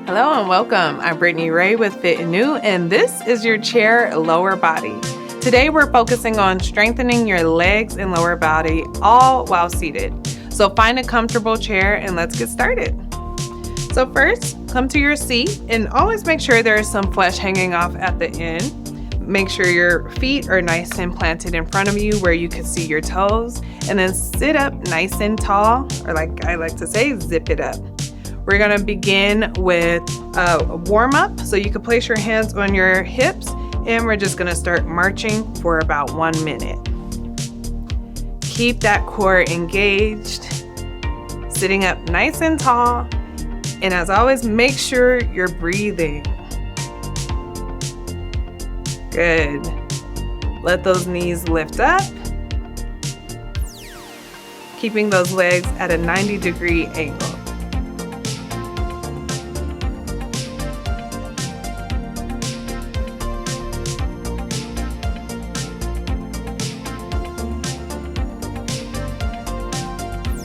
Hello and welcome. I'm Brittany Ray with Fit&NU, and this is your chair lower body. Today we're focusing on strengthening your legs and lower body, all while seated. So find a comfortable chair and let's get started. So first, come to your seat and always make sure there is some flesh hanging off at the end. Make sure your feet are nice and planted in front of you where you can see your toes, and then sit up nice and tall, or like I like to say, zip it up. We're gonna begin with a warm up. So you can place your hands on your hips and we're just gonna start marching for about 1 minute. Keep that core engaged, sitting up nice and tall. And as always, make sure you're breathing. Good. Let those knees lift up. Keeping those legs at a 90-degree angle.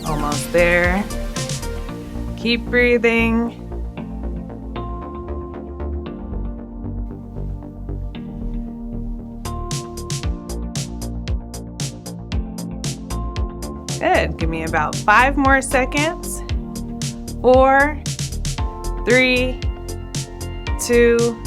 Almost there. Keep breathing. Good. Give me about 5 more seconds. 4, 3, 2,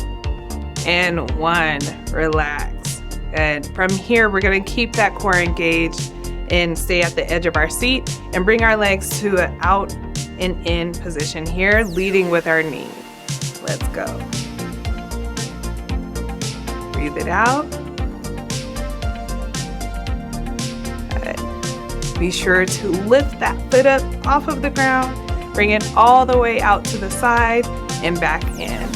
and 1. Relax. Good. From here, we're going to keep that core engaged and stay at the edge of our seat and bring our legs to an out and in position here, leading with our knees. Let's go. Breathe it out. Good. Be sure to lift that foot up off of the ground, bring it all the way out to the side and back in.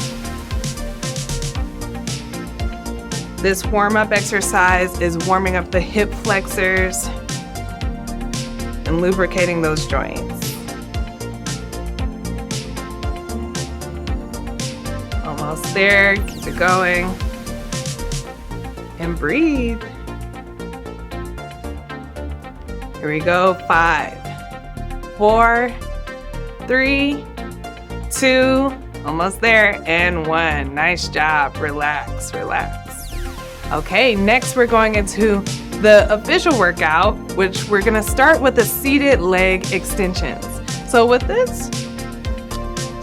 This warm-up exercise is warming up the hip flexors and lubricating those joints. Almost there. Keep it going. And breathe. Here we go. 5, 4, 3, 2, almost there, and 1. Nice job. Relax, relax. Okay, next we're going into the official workout, which we're gonna start with the seated leg extensions. So with this,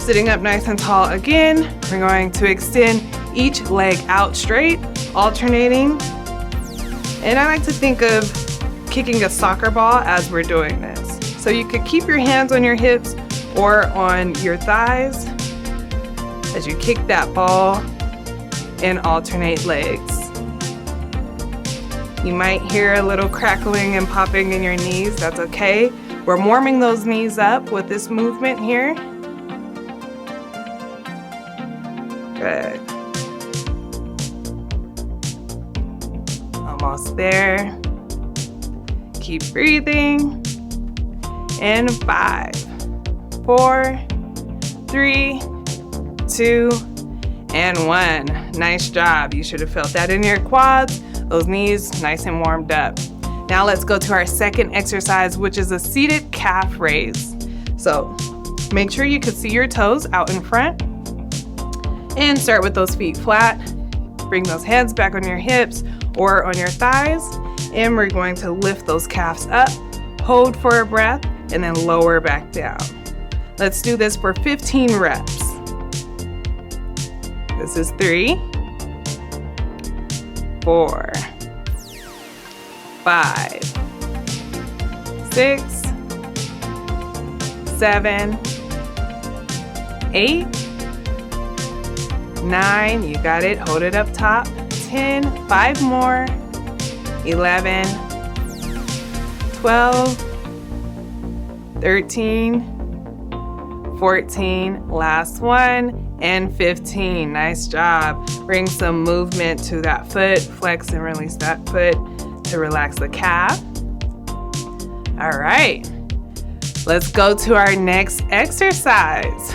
sitting up nice and tall again, we're going to extend each leg out straight, alternating. And I like to think of kicking a soccer ball as we're doing this. So you could keep your hands on your hips or on your thighs as you kick that ball and alternate legs. You might hear a little crackling and popping in your knees. That's okay. We're warming those knees up with this movement here. Good. Almost there. Keep breathing. And 5, 4, 3, 2, and 1. Nice job. You should have felt that in your quads. Those knees nice and warmed up. Now let's go to our second exercise, which is a seated calf raise. So make sure you can see your toes out in front and start with those feet flat. Bring those hands back on your hips or on your thighs. And we're going to lift those calves up, hold for a breath, and then lower back down. Let's do this for 15 reps. This is 3, 4, 5, 6, 7, 8, 9, you got it, hold it up top, 10, 5 more, 11, 12, 13, 14, last one, and 15. Nice job. Bring some movement to that foot. Flex and release that foot to relax the calf. All right. Let's go to our next exercise,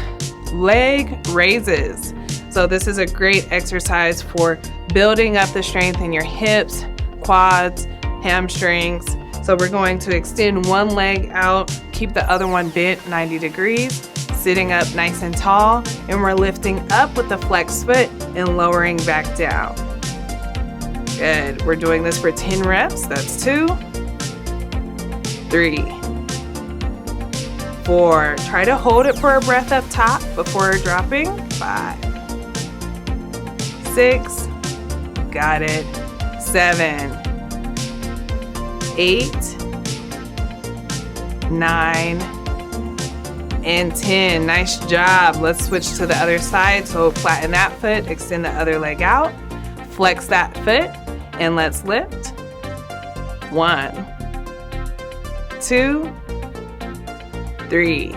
leg raises. So this is a great exercise for building up the strength in your hips, quads, hamstrings. So we're going to extend one leg out, keep the other one bent 90 degrees, sitting up nice and tall, and we're lifting up with the flex foot and lowering back down. Good. We're doing this for 10 reps. That's 2, 3, 4. Try to hold it for a breath up top before dropping. 5, 6, got it. 7, 8, 9, and 10. Nice job. Let's switch to the other side. So flatten that foot, extend the other leg out, flex that foot, and let's lift. 1, 2, 3,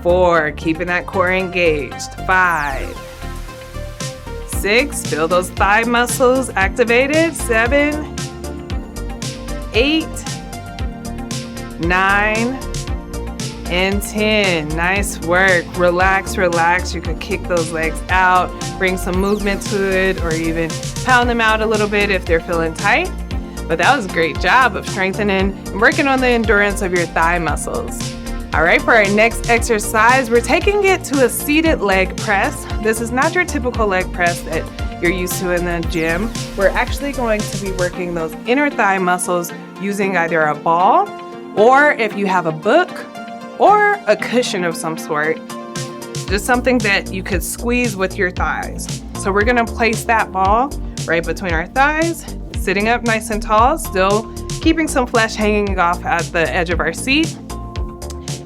4. Keeping that core engaged. 5, 6. Feel those thigh muscles activated. 7, 8, 9, and 10. Nice work. Relax, relax. You could kick those legs out, bring some movement to it, or even pound them out a little bit if they're feeling tight. But that was a great job of strengthening and working on the endurance of your thigh muscles. All right, for our next exercise, we're taking it to a seated leg press. This is not your typical leg press that you're used to in the gym. We're actually going to be working those inner thigh muscles using either a ball, or if you have a book or a cushion of some sort, just something that you could squeeze with your thighs. So we're gonna place that ball right between our thighs, sitting up nice and tall, still keeping some flesh hanging off at the edge of our seat.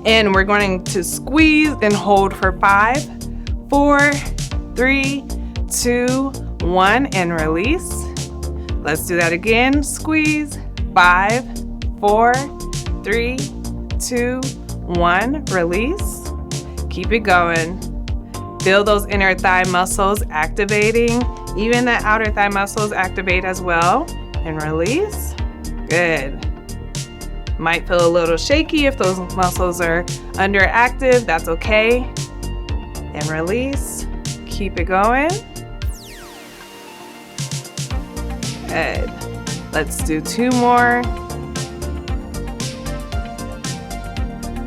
And we're going to squeeze and hold for 5, 4, 3, 2, 1, and release. Let's do that again. Squeeze. 5, 4, 3, 2, 1, release. Keep it going. Feel those inner thigh muscles activating. Even the outer thigh muscles activate as well. And release. Good. Might feel a little shaky if those muscles are underactive. That's okay. And release. Keep it going. Good. Let's do 2 more.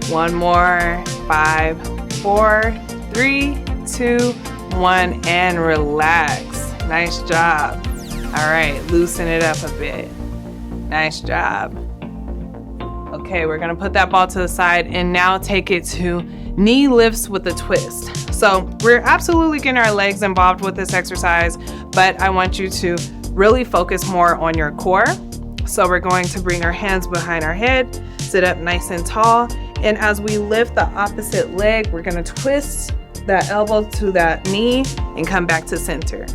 1 more. 5, 4, 3, 2, 1, and relax. Nice job. All right, loosen it up a bit. Nice job. Okay, we're gonna put that ball to the side and now take it to knee lifts with a twist. So we're absolutely getting our legs involved with this exercise, but I want you to really focus more on your core. So we're going to bring our hands behind our head, sit up nice and tall, and as we lift the opposite leg, we're gonna twist that elbow to that knee and come back to center.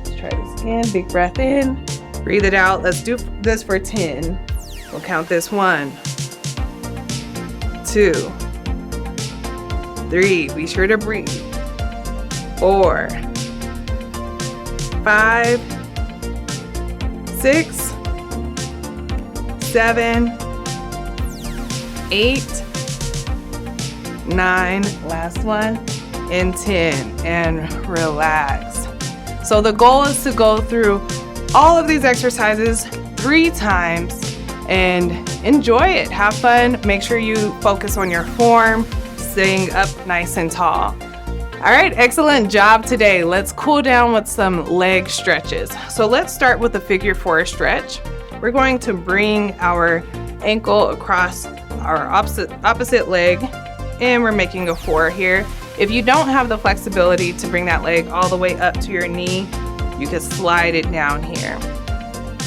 Let's try this again. Big breath in, breathe it out. Let's do this for 10. We'll count this. 1, 2, 3. Be sure to breathe. 4, 5, 6, 7, 8, 9, last one, and 10, and relax. So the goal is to go through all of these exercises 3 times and enjoy it. Have fun. Make sure you focus on your form, staying up nice and tall. All right, excellent job today. Let's cool down with some leg stretches. So let's start with the figure 4 stretch. We're going to bring our ankle across our opposite leg, and we're making a 4 here. If you don't have the flexibility to bring that leg all the way up to your knee, you can slide it down here.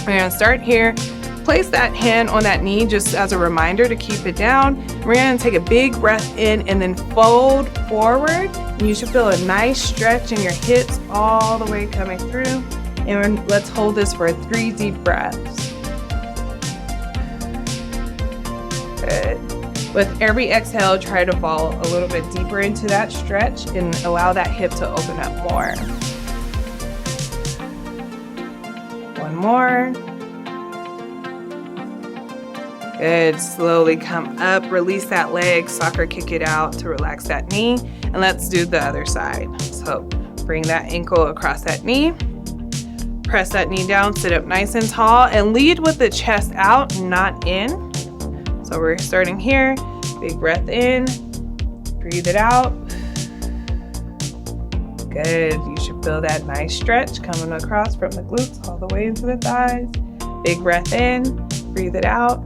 We're gonna start here. Place that hand on that knee just as a reminder to keep it down. We're gonna take a big breath in and then fold forward. And you should feel a nice stretch in your hips all the way coming through. And let's hold this for 3 deep breaths. Good. With every exhale, try to fall a little bit deeper into that stretch and allow that hip to open up more. 1 more. Good. Slowly come up, release that leg, soccer kick it out to relax that knee. And let's do the other side. So bring that ankle across that knee. Press that knee down, sit up nice and tall, and lead with the chest out, not in. So we're starting here. Big breath in, Breathe it out. Good. You should feel that nice stretch coming across from the glutes all the way into the thighs. Big breath in. Breathe it out.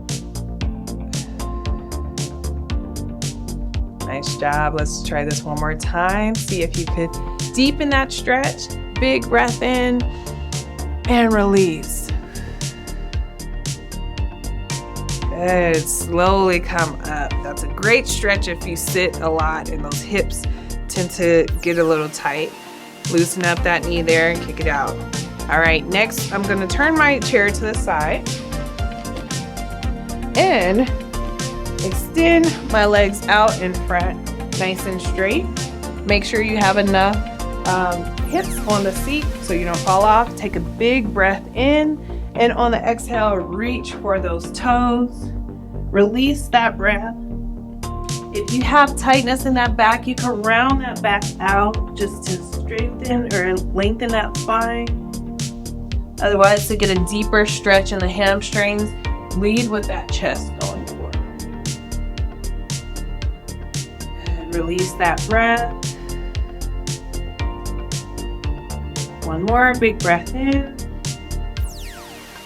Nice job. Let's try this one more time. See if you could deepen that stretch. Big breath in and release. Good. Slowly come up. That's a great stretch if you sit a lot and those hips tend to get a little tight. Loosen up that knee there and kick it out. All right, next I'm going to turn my chair to the side and extend my legs out in front, nice and straight. Make sure you have enough hips on the seat so you don't fall off. Take a big breath in, and on the exhale, reach for those toes. Release that breath. If you have tightness in that back, you can round that back out just to strengthen or lengthen that spine. Otherwise, to get a deeper stretch in the hamstrings, lead with that chest going forward. And release that breath. One more big breath in.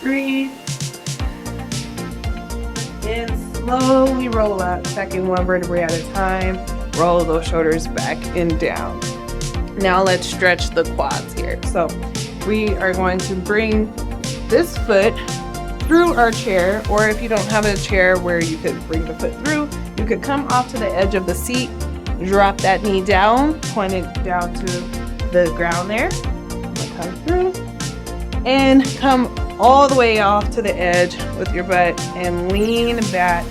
Breathe. And slowly roll up, second one vertebrae at a time. Roll those shoulders back and down. Now let's stretch the quads here. So we are going to bring this foot through our chair, or if you don't have a chair where you could bring the foot through, you could come off to the edge of the seat, drop that knee down, point it down to the ground there. Come through and come all the way off to the edge with your butt and lean back.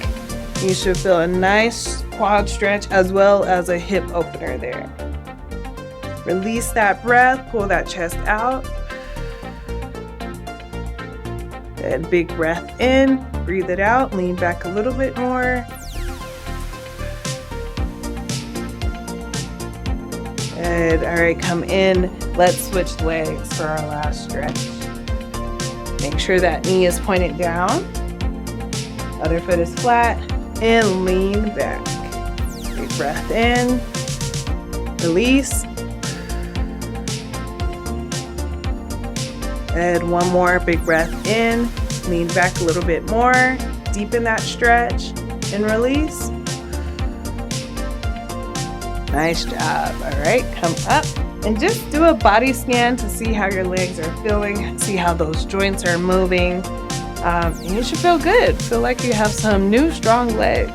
You should feel a nice quad stretch as well as a hip opener there. Release that breath, pull that chest out. And big breath in, breathe it out, lean back a little bit more. Good. All right, come in. Let's switch legs for our last stretch. Make sure that knee is pointed down. Other foot is flat and lean back. Big breath in, release. And one more big breath in, lean back a little bit more, deepen that stretch and release. Nice job. All right, come up and just do a body scan to see how your legs are feeling, see how those joints are moving. And you should feel good. Feel like you have some new strong legs.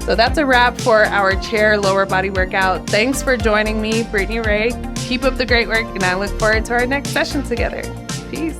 So that's a wrap for our chair lower body workout. Thanks for joining me, Brittany Ray. Keep up the great work, and I look forward to our next session together. Peace.